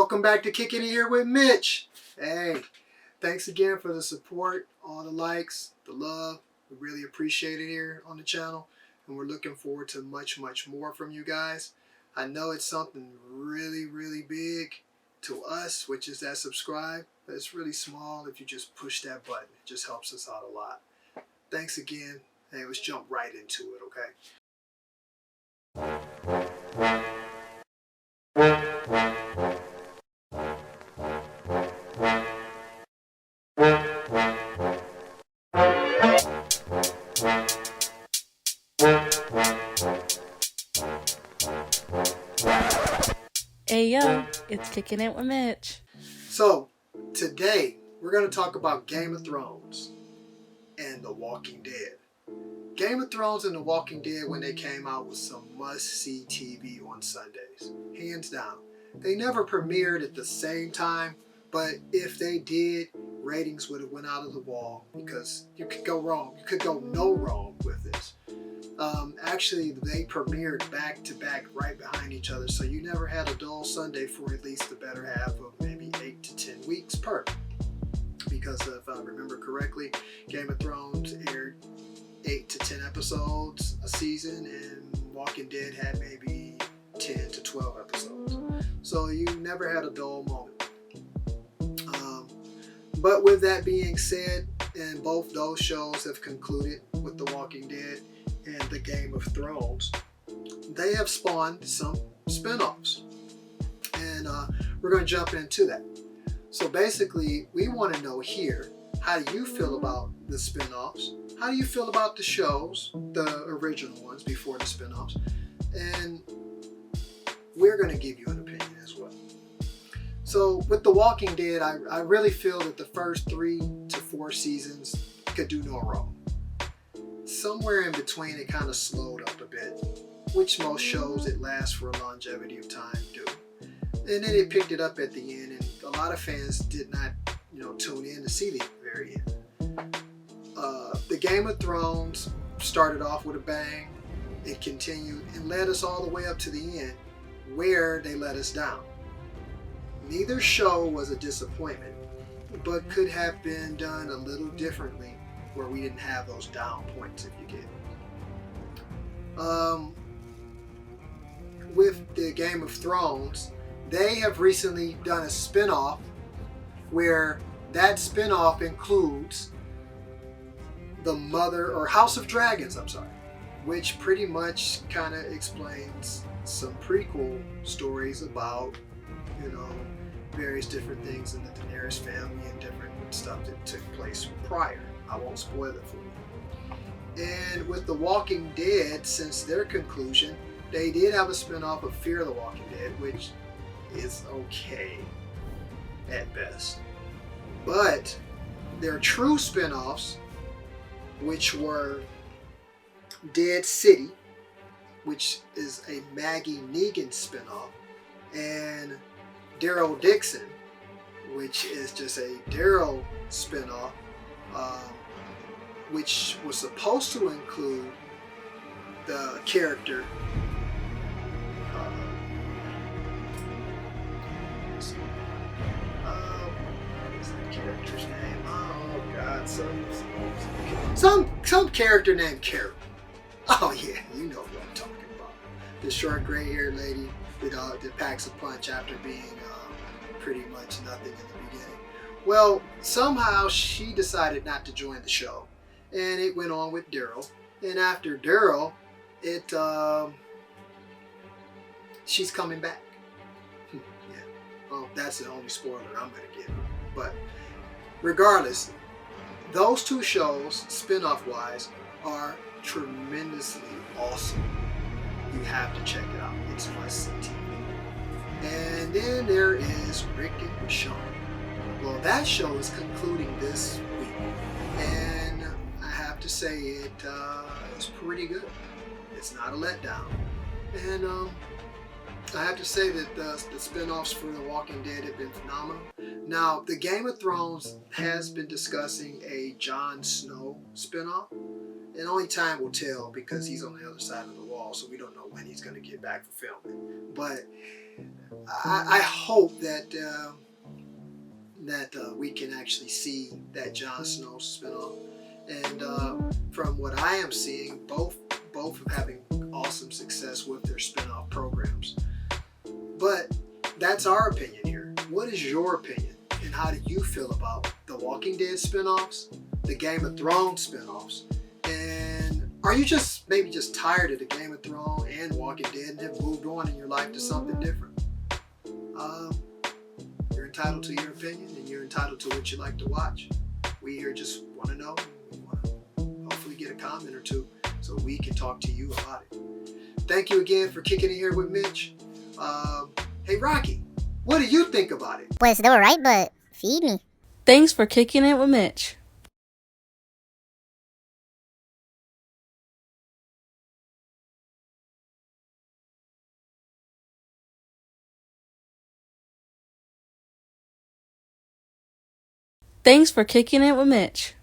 Welcome back to Kickin' It Here with Mitch. Hey, thanks again for the support, all the likes, the love. We really appreciate it here on the channel, and we're looking forward to much more from you guys. I know it's something really big to us, which is that subscribe. But it's really small if you just push that button. It just helps us out a lot. Thanks again. Hey, let's jump right into it, okay? Hey yo, it's Kickin' It with Mitch. So, today we're going to talk about Game of Thrones and The Walking Dead. Game of Thrones and The Walking Dead, when they came out, was some must-see TV on Sundays. Hands down. They never premiered at the same time, but if they did, ratings would have went out of the wall because you could go wrong. You could go no wrong with this. Actually, they premiered back to back right behind each other, so you never had a dull Sunday for at least the better half of maybe 8 to 10 weeks per. Because if I remember correctly, Game of Thrones aired 8 to 10 episodes a season, and Walking Dead had maybe 10 to 12 episodes. So you never had a dull moment. But with that being said, and both those shows have concluded with The Walking Dead and the Game of Thrones, they have spawned some spin-offs. And we're going to jump into that. So basically, we want to know here, how do you feel about the spin-offs? How do you feel about the shows, the original ones before the spin-offs? And we're going to give you an opinion as well. So with The Walking Dead, I really feel that the first 3 to 4 seasons could do no wrong. Somewhere in between, it kind of slowed up a bit, which most shows that last for a longevity of time do. And then it picked it up at the end, and a lot of fans did not, tune in to see the very end. The Game of Thrones started off with a bang. It continued and led us all the way up to the end, where they let us down. Neither show was a disappointment, but could have been done a little differently, where we didn't have those down points, if you get it. With the Game of Thrones, they have recently done a spin-off where that spin-off includes the Mother, or House of Dragons, which pretty much kind of explains some prequel stories about, various different things in the Daenerys family and different stuff that took place prior. I won't spoil it for you. And with The Walking Dead, since their conclusion, they did have a spin-off of Fear the Walking Dead, which is okay at best. But their true spin-offs, which were Dead City, which is a Maggie Negan spin-off, and Daryl Dixon, which is just a Daryl spin-off, which was supposed to include the character what is that character's name? Oh God, some character named Carol. Oh yeah, you know what I'm talking about. The short gray-haired lady that packs a punch after being pretty much nothing in the beginning. Well, somehow she decided not to join the show, and it went on with Daryl. And after Daryl, she's coming back. Yeah. Well, that's the only spoiler I'm going to give. But regardless, those 2 shows, spin-off wise, are tremendously awesome. You have to check it out. It's must-see TV. And then there is Rick and Michonne. Well, that show is concluding this week, and I have to say it's pretty good. It's not a letdown, and I have to say that the spin-offs for The Walking Dead have been phenomenal. Now, the Game of Thrones has been discussing a Jon Snow spin-off, and only time will tell because he's on the other side of the wall, so we don't know when he's going to get back for filming. But I hope that we can actually see that Jon Snow spinoff. And from what I am seeing, both are having awesome success with their spinoff programs. But that's our opinion here. What is your opinion? And how do you feel about the Walking Dead spinoffs, the Game of Thrones spinoffs? And are you just maybe just tired of the Game of Thrones and Walking Dead and have moved on in your life to something different? You're entitled to your opinion and you're entitled to what you like to watch. We here just want to know. We want to hopefully get a comment or two so we can talk to you about it. Thank you again for kicking it here with Mitch. Hey Rocky, what do you think about it? Pues they were right, but feed me. Thanks for kicking it with Mitch. Thanks for kicking it with Mitch.